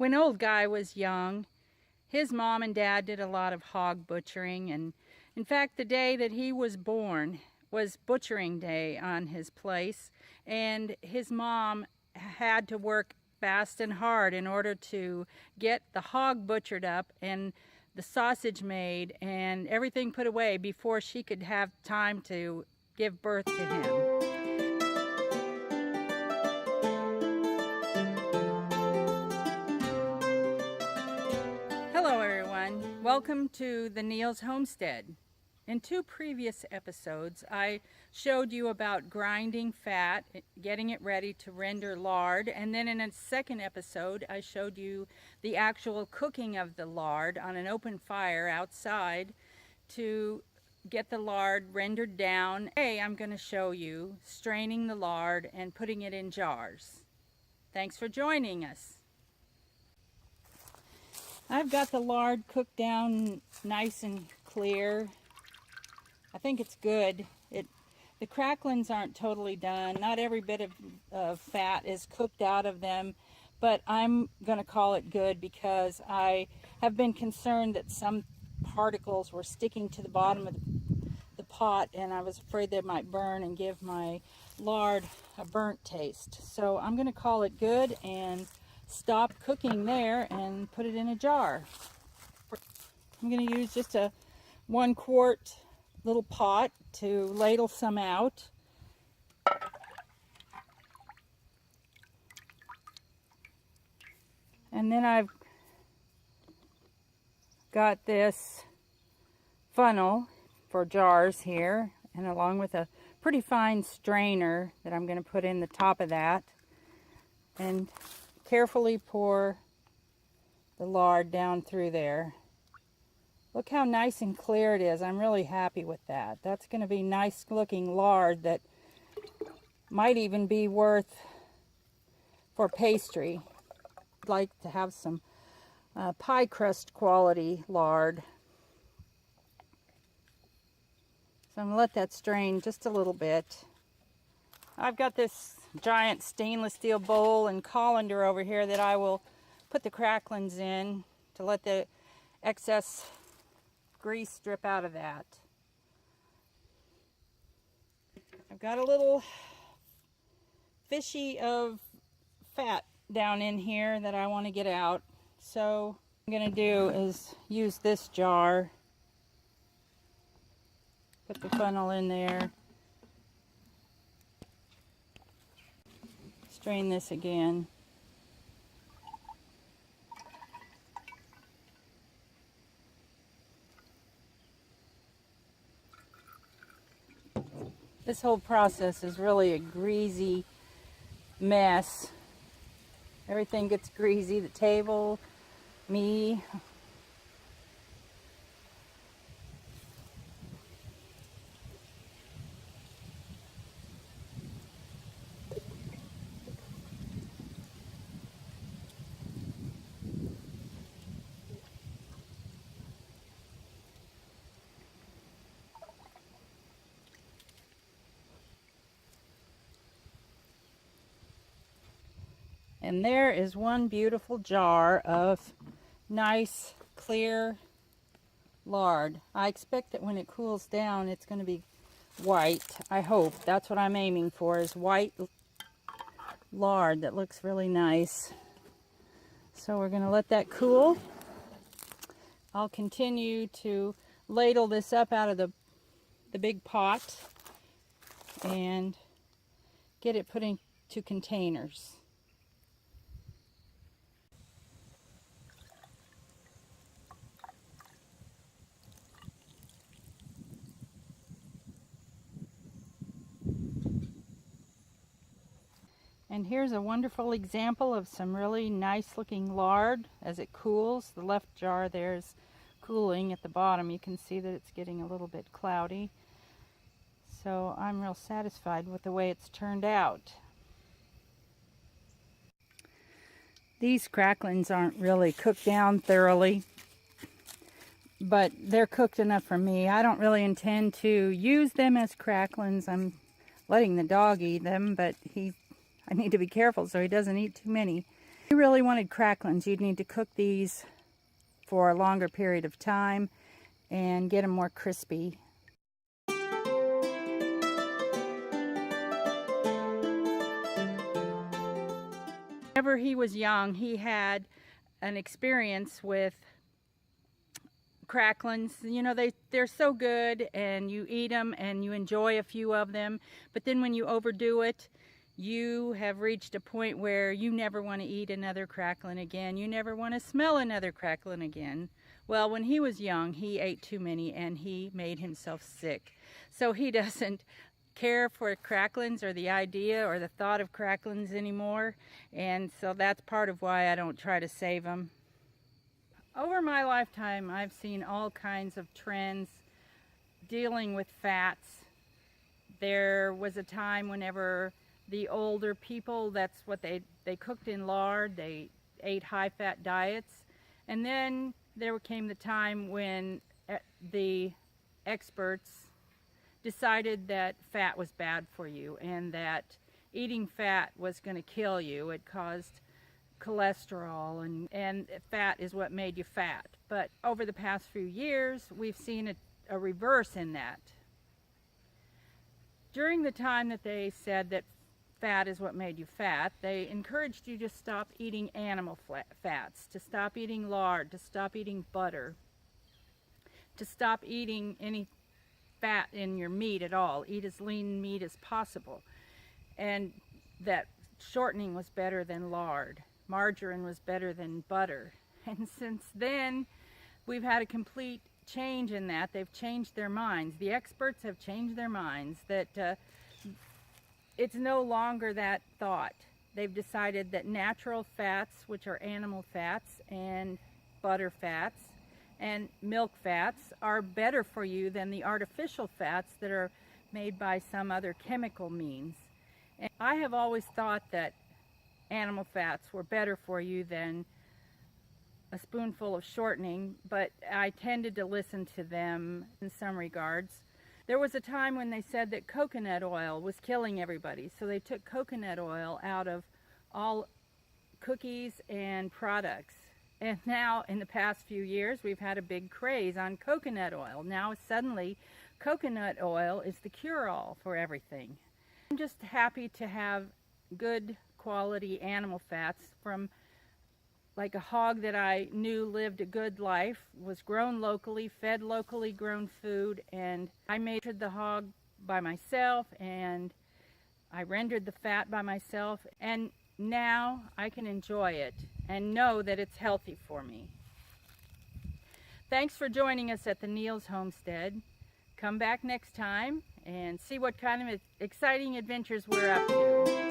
When old Guy was young, his mom and dad did a lot of hog butchering, and in fact the day that he was born was butchering day on his place, and his mom had to work fast and hard in order to get the hog butchered up and the sausage made and everything put away before she could have time to give birth to him. Hello everyone, welcome to the Neal's Homestead. In two previous episodes I showed you about grinding fat, getting it ready to render lard, and then in a second episode I showed you the actual cooking of the lard on an open fire outside to get the lard rendered down. Today I'm going to show you straining the lard and putting it in jars. Thanks for joining us. I've got the lard cooked down nice and clear. I think it's good. The cracklings aren't totally done. Not every bit of fat is cooked out of them, but I'm going to call it good because I have been concerned that some particles were sticking to the bottom of the pot, and I was afraid they might burn and give my lard a burnt taste. So I'm going to call it good and stop cooking there and put it in a jar. I'm going to use just a 1 quart little pot to ladle some out. And then I've got this funnel for jars here, and along with a pretty fine strainer that I'm going to put in the top of that, and carefully pour the lard down through there. Look how nice and clear it is. I'm really happy with that. That's going to be nice looking lard that might even be worth for pastry. I'd like to have some pie crust quality lard. So I'm going to let that strain just a little bit. I've got this giant stainless steel bowl and colander over here that I will put the cracklings in to let the excess grease drip out of that. I've got a little fishy of fat down in here that I want to get out. So what I'm going to do is use this jar, put the funnel in there, strain this again. This whole process is really a greasy mess. Everything gets greasy, the table, me. And there is one beautiful jar of nice, clear lard. I expect that when it cools down, it's going to be white. I hope. That's what I'm aiming for, is white lard that looks really nice. So we're going to let that cool. I'll continue to ladle this up out of the big pot and get it put into containers. And here's a wonderful example of some really nice looking lard as it cools. The left jar there is cooling at the bottom. You can see that it's getting a little bit cloudy. So I'm real satisfied with the way it's turned out. These cracklings aren't really cooked down thoroughly, but they're cooked enough for me. I don't really intend to use them as cracklings. I'm letting the dog eat them, but I need to be careful so he doesn't eat too many. If you really wanted cracklings, you'd need to cook these for a longer period of time and get them more crispy. Whenever he was young, he had an experience with cracklings. You know, they're so good, and you eat them and you enjoy a few of them, but then when you overdo it, you have reached a point where you never want to eat another crackling again. You never want to smell another crackling again. Well, when he was young, he ate too many and he made himself sick. So he doesn't care for cracklings or the idea or the thought of cracklings anymore, and so that's part of why I don't try to save them. Over my lifetime, I've seen all kinds of trends dealing with fats. There was a time whenever the older people, that's what they cooked in lard, they ate high-fat diets, and then there came the time when the experts decided that fat was bad for you and that eating fat was going to kill you. It caused cholesterol, and fat is what made you fat. But over the past few years, we've seen a reverse in that. During the time that they said that fat is what made you fat, they encouraged you to stop eating animal fats, to stop eating lard, to stop eating butter, to stop eating any fat in your meat at all. Eat as lean meat as possible. And that shortening was better than lard. Margarine was better than butter. And since then, we've had a complete change in that. They've changed their minds. The experts have changed their minds that it's no longer that thought. They've decided that natural fats, which are animal fats, and butter fats, and milk fats are better for you than the artificial fats that are made by some other chemical means. And I have always thought that animal fats were better for you than a spoonful of shortening, but I tended to listen to them in some regards. There was a time when they said that coconut oil was killing everybody, so they took coconut oil out of all cookies and products. And now, in the past few years, we've had a big craze on coconut oil. Now, suddenly, coconut oil is the cure-all for everything. I'm just happy to have good quality animal fats from like a hog that I knew lived a good life, was grown locally, fed locally grown food, and I made the hog by myself, and I rendered the fat by myself, and now I can enjoy it and know that it's healthy for me. Thanks for joining us at the Neal's Homestead. Come back next time and see what kind of exciting adventures we're up to.